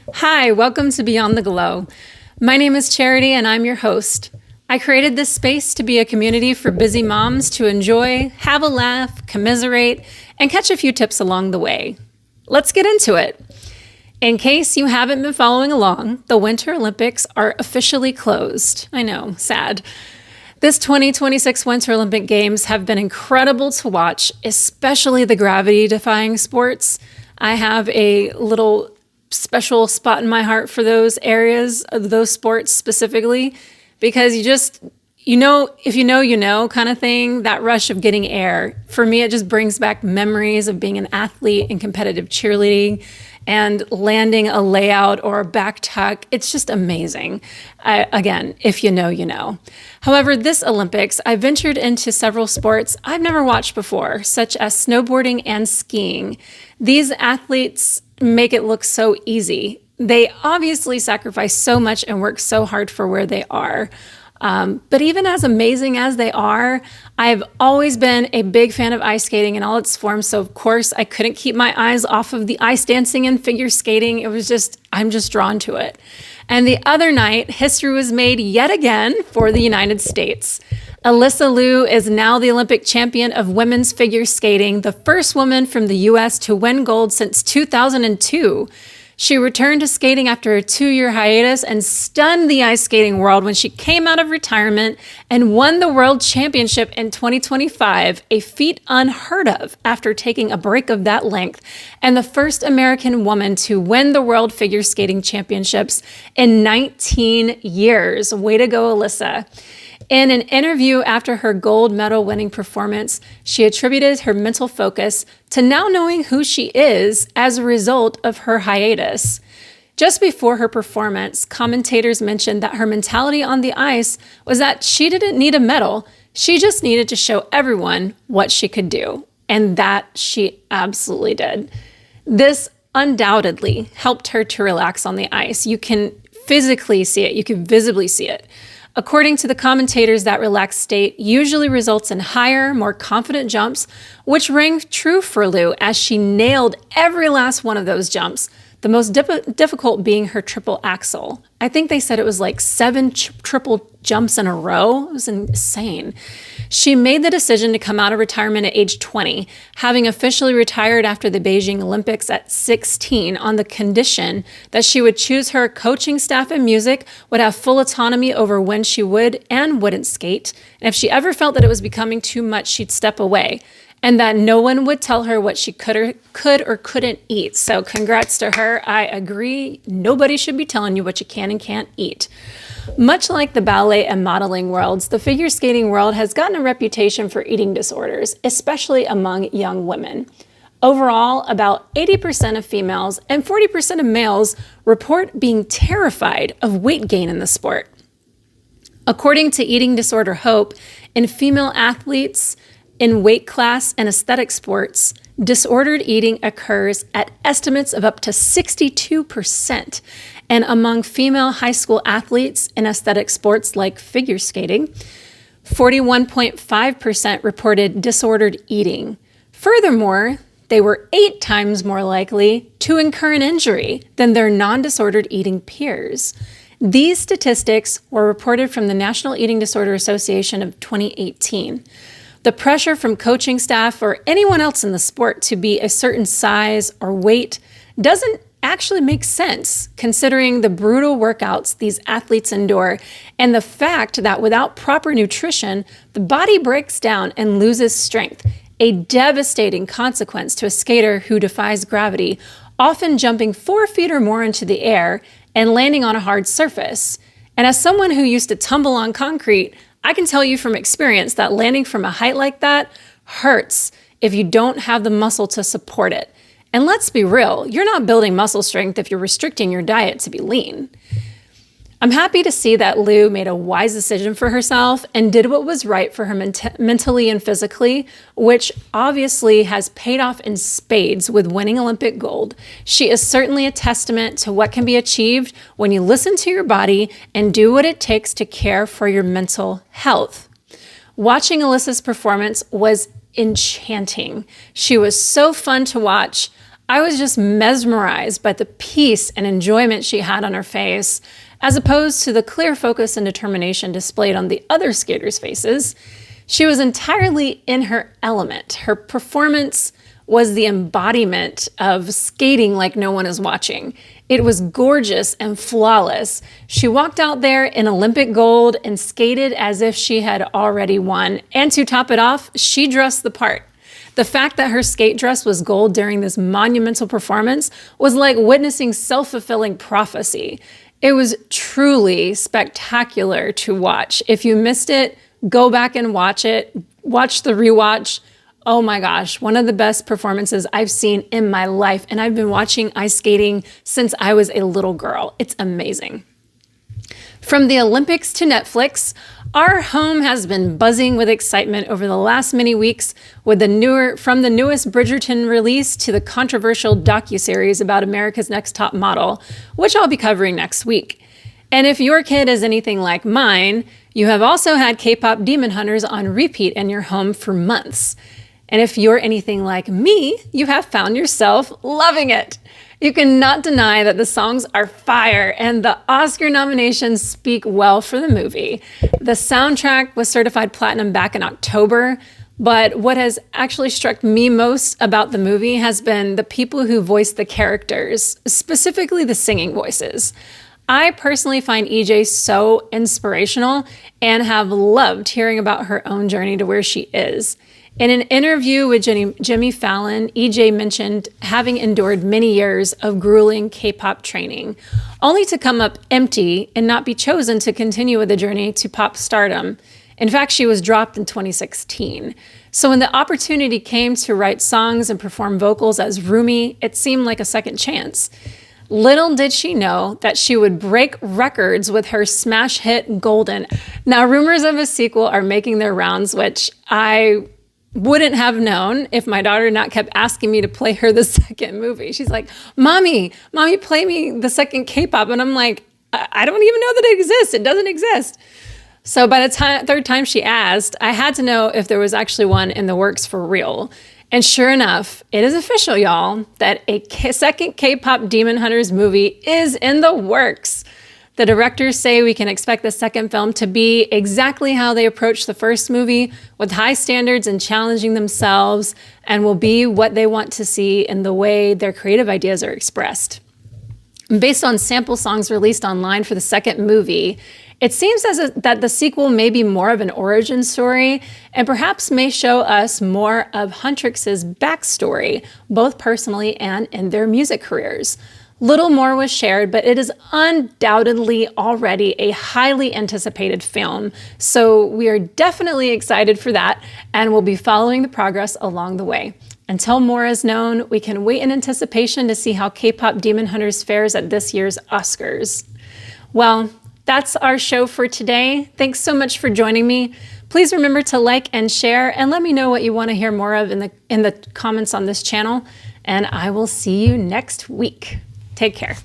Hi, welcome to Beyond the Glow. My name is Charity and I'm your host. I created this space to be a community for busy moms to enjoy, have a laugh, commiserate, and catch a few tips along the way. Let's get into it. In case you haven't been following along, the Winter Olympics are officially closed. I know, sad. This 2026 Winter Olympic Games have been incredible to watch, especially the gravity-defying sports. I have a little special spot in my heart for those areas of those sports specifically, because if you know kind of thing, that rush of getting air. For me, it just brings back memories of being an athlete in competitive cheerleading and landing a layout or a back tuck. It's just amazing. Again, if you know, you know. However, this Olympics, I ventured into several sports I've never watched before, such as snowboarding and skiing. These athletes make it look so easy. They obviously sacrifice so much and work so hard for where they are. But even as amazing as they are, I've always been a big fan of ice skating in all its forms. So of course I couldn't keep my eyes off of the ice dancing and figure skating. I'm just drawn to it. And the other night, history was made yet again for the United States. Alyssa Liu is now the Olympic champion of women's figure skating, the first woman from the U.S. to win gold since 2002. She returned to skating after a 2-year hiatus and stunned the ice skating world when she came out of retirement and won the world championship in 2025, a feat unheard of after taking a break of that length, and the first American woman to win the world figure skating championships in 19 years. Way to go, Alyssa. In an interview after her gold medal winning performance, she attributed her mental focus to now knowing who she is as a result of her hiatus. Just before her performance, commentators mentioned that her mentality on the ice was that she didn't need a medal, she just needed to show everyone what she could do. And that she absolutely did. This undoubtedly helped her to relax on the ice. You can physically see it, you can visibly see it. According to the commentators, that relaxed state usually results in higher, more confident jumps, which rang true for Liu as she nailed every last one of those jumps, the most difficult being her triple axel. I think they said it was like 7 triple jumps in a row. It was insane. She made the decision to come out of retirement at age 20, having officially retired after the Beijing Olympics at 16 on the condition that she would choose her coaching staff and music, would have full autonomy over when she would and wouldn't skate, and if she ever felt that it was becoming too much, she'd step away, and that no one would tell her what she could or couldn't eat. So congrats to her. I agree. Nobody should be telling you what you can and can't eat. Much like the ballet and modeling worlds, the figure skating world has gotten a reputation for eating disorders, especially among young women. Overall, about 80% of females and 40% of males report being terrified of weight gain in the sport. According to Eating Disorder Hope, in female athletes in weight class and aesthetic sports, disordered eating occurs at estimates of up to 62%. And among female high school athletes in aesthetic sports like figure skating, 41.5% reported disordered eating. Furthermore, they were 8 times more likely to incur an injury than their non-disordered eating peers. These statistics were reported from the National Eating Disorder Association of 2018. The pressure from coaching staff or anyone else in the sport to be a certain size or weight doesn't actually make sense, considering the brutal workouts these athletes endure and the fact that without proper nutrition, the body breaks down and loses strength, a devastating consequence to a skater who defies gravity, often jumping 4 feet or more into the air and landing on a hard surface. And as someone who used to tumble on concrete, I can tell you from experience that landing from a height like that hurts if you don't have the muscle to support it. And let's be real, you're not building muscle strength if you're restricting your diet to be lean. I'm happy to see that Liu made a wise decision for herself and did what was right for her mentally and physically, which obviously has paid off in spades with winning Olympic gold. She is certainly a testament to what can be achieved when you listen to your body and do what it takes to care for your mental health. Watching Alyssa's performance was enchanting. She was so fun to watch. I was just mesmerized by the peace and enjoyment she had on her face, as opposed to the clear focus and determination displayed on the other skaters' faces. She was entirely in her element. Her performance was the embodiment of skating like no one is watching. It was gorgeous and flawless. She walked out there in Olympic gold and skated as if she had already won. And to top it off, she dressed the part. The fact that her skate dress was gold during this monumental performance was like witnessing self-fulfilling prophecy. It was truly spectacular to watch. If you missed it, go back and watch it. Watch the rewatch. Oh my gosh, one of the best performances I've seen in my life. And I've been watching ice skating since I was a little girl. It's amazing. From the Olympics to Netflix, our home has been buzzing with excitement over the last many weeks with from the newest Bridgerton release to the controversial docuseries about America's Next Top Model, which I'll be covering next week. And if your kid is anything like mine, you have also had K-pop Demon Hunters on repeat in your home for months. And if you're anything like me, you have found yourself loving it. You cannot deny that the songs are fire and the Oscar nominations speak well for the movie. The soundtrack was certified platinum back in October, but what has actually struck me most about the movie has been the people who voice the characters, specifically the singing voices. I personally find EJ so inspirational and have loved hearing about her own journey to where she is. In an interview with Jimmy Fallon, EJ mentioned having endured many years of grueling K-pop training, only to come up empty and not be chosen to continue with the journey to pop stardom. In fact, she was dropped in 2016. So when the opportunity came to write songs and perform vocals as Rumi, it seemed like a second chance. Little did she know that she would break records with her smash hit Golden. Now, rumors of a sequel are making their rounds, which I wouldn't have known if my daughter not kept asking me to play her the second movie. She's like, Mommy, play me the second K-pop. And I'm like, I don't even know that it exists. It doesn't exist. So by the third time she asked, I had to know if there was actually one in the works for real. And sure enough, it is official, y'all, that a second K-pop Demon Hunters movie is in the works. The directors say we can expect the second film to be exactly how they approached the first movie, with high standards and challenging themselves, and will be what they want to see in the way their creative ideas are expressed. Based on sample songs released online for the second movie, it seems that the sequel may be more of an origin story and perhaps may show us more of Huntrix's backstory, both personally and in their music careers. Little more was shared, but it is undoubtedly already a highly anticipated film, so we are definitely excited for that and will be following the progress along the way. Until more is known, we can wait in anticipation to see how K-pop Demon Hunters fares at this year's Oscars. Well, that's our show for today. Thanks so much for joining me. Please remember to like and share and let me know what you want to hear more of in the comments on this channel, and I will see you next week. Take care.